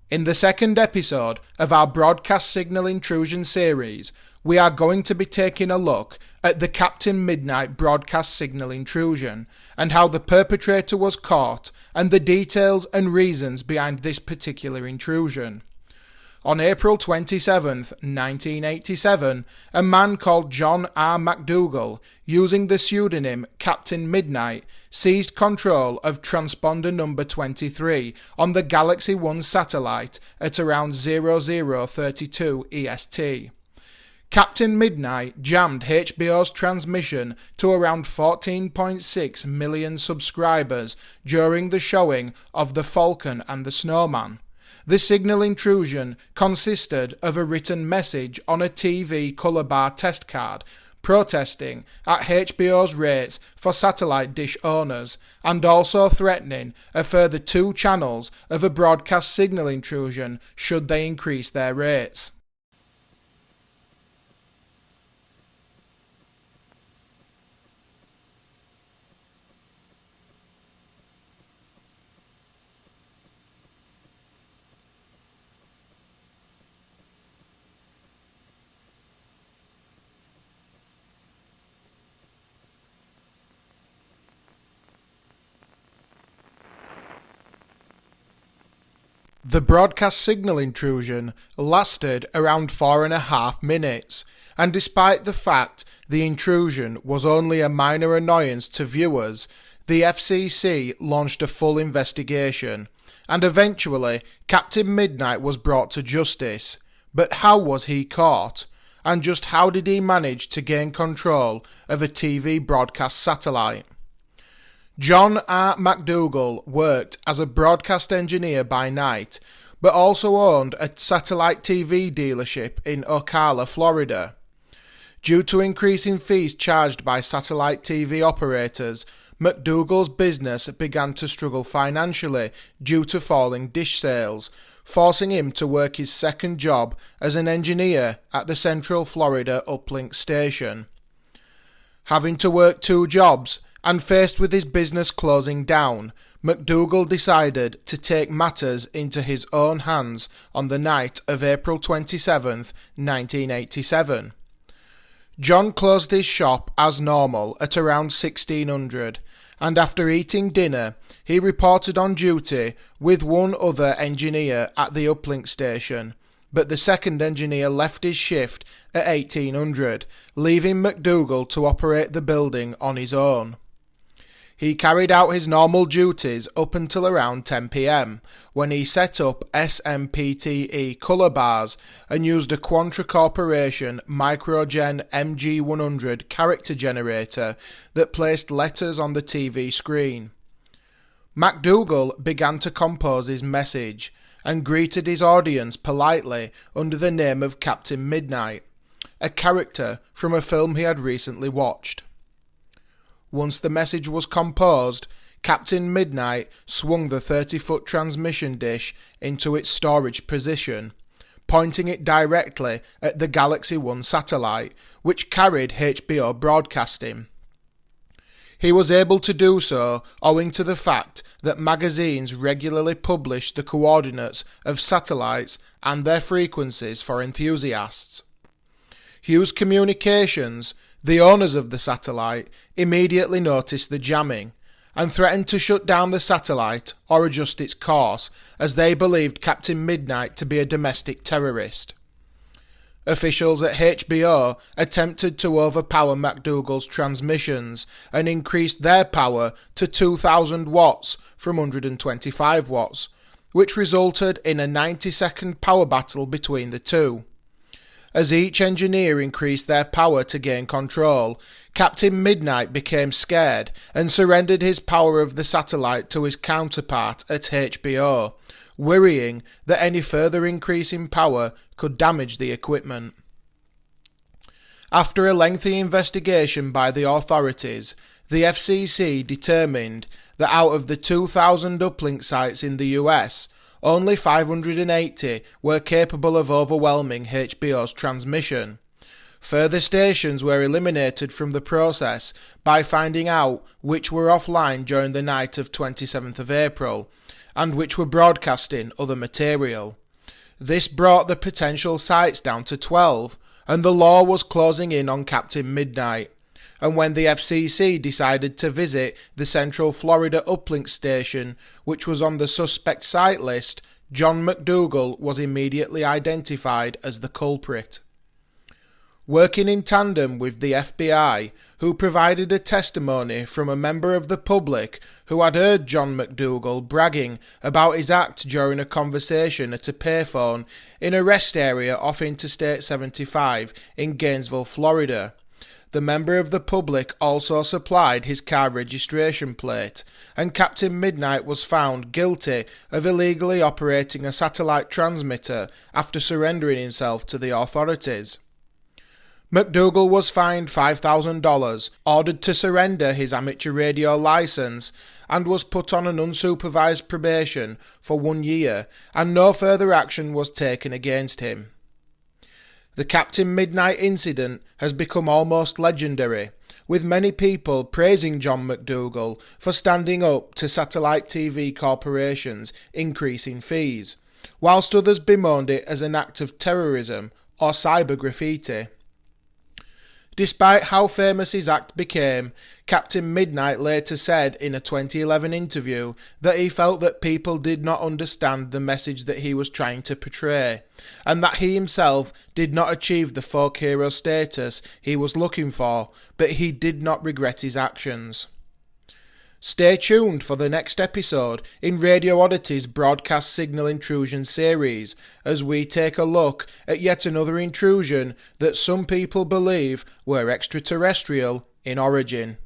In the second episode of our broadcast signal intrusion series, we are going to be taking a look at the Captain Midnight broadcast signal intrusion and how the perpetrator was caught and the details and reasons behind this particular intrusion. On April 27, 1987, a man called John R. McDougall, using the pseudonym Captain Midnight, seized control of transponder number 23 on the Galaxy 1 satellite at around 0032 EST. Captain Midnight jammed HBO's transmission to around 14.6 million subscribers during the showing of The Falcon and the Snowman. The signal intrusion consisted of a written message on a TV colour bar test card protesting at HBO's rates for satellite dish owners and also threatening a further 2 channels of a broadcast signal intrusion should they increase their rates. The broadcast signal intrusion lasted around 4.5 minutes, and despite the fact the intrusion was only a minor annoyance to viewers, the FCC launched a full investigation, and eventually Captain Midnight was brought to justice. But how was he caught? And just how did he manage to gain control of a TV broadcast satellite? John R. McDougall worked as a broadcast engineer by night, but also owned a satellite TV dealership in Ocala, Florida. Due to increasing fees charged by satellite TV operators, McDougall's business began to struggle financially due to falling dish sales, forcing him to work his second job as an engineer at the Central Florida Uplink station. Having to work 2 jobs, and faced with his business closing down, McDougall decided to take matters into his own hands on the night of April 27, 1987. John closed his shop as normal at around 1600, and after eating dinner, he reported on duty with one other engineer at the uplink station, but the second engineer left his shift at 1800, leaving McDougall to operate the building on his own. He carried out his normal duties up until around 10 p.m, when he set up SMPTE colour bars and used a Quantra Corporation Microgen MG100 character generator that placed letters on the TV screen. McDougall began to compose his message and greeted his audience politely under the name of Captain Midnight, a character from a film he had recently watched. Once the message was composed, Captain Midnight swung the 30-foot transmission dish into its storage position, pointing it directly at the Galaxy 1 satellite, which carried HBO broadcasting. He was able to do so owing to the fact that magazines regularly publish the coordinates of satellites and their frequencies for enthusiasts. Hughes Communications, the owners of the satellite, immediately noticed the jamming and threatened to shut down the satellite or adjust its course, as they believed Captain Midnight to be a domestic terrorist. Officials at HBO attempted to overpower McDougall's transmissions and increased their power to 2000 watts from 125 watts, which resulted in a 90-second power battle between the two. As each engineer increased their power to gain control, Captain Midnight became scared and surrendered his power of the satellite to his counterpart at HBO, worrying that any further increase in power could damage the equipment. After a lengthy investigation by the authorities, the FCC determined that out of the 2,000 uplink sites in the US, only 580 were capable of overwhelming HBO's transmission. Further stations were eliminated from the process by finding out which were offline during the night of 27th of April, and which were broadcasting other material. This brought the potential sites down to 12, and the law was closing in on Captain Midnight. And when the FCC decided to visit the Central Florida uplink station, which was on the suspect site list, John McDougal was immediately identified as the culprit. Working in tandem with the FBI, who provided a testimony from a member of the public who had heard John McDougal bragging about his act during a conversation at a payphone in a rest area off Interstate 75 in Gainesville, Florida. The member of the public also supplied his car registration plate, and Captain Midnight was found guilty of illegally operating a satellite transmitter after surrendering himself to the authorities. McDougal was fined $5,000, ordered to surrender his amateur radio license, and was put on an unsupervised probation for 1 year, and no further action was taken against him. The Captain Midnight incident has become almost legendary, with many people praising John McDougal for standing up to satellite TV corporations increasing fees, whilst others bemoaned it as an act of terrorism or cyber graffiti. Despite how famous his act became, Captain Midnight later said in a 2011 interview that he felt that people did not understand the message that he was trying to portray, and that he himself did not achieve the folk hero status he was looking for, but he did not regret his actions. Stay tuned for the next episode in Radio Oddities' broadcast signal intrusion series as we take a look at yet another intrusion that some people believe were extraterrestrial in origin.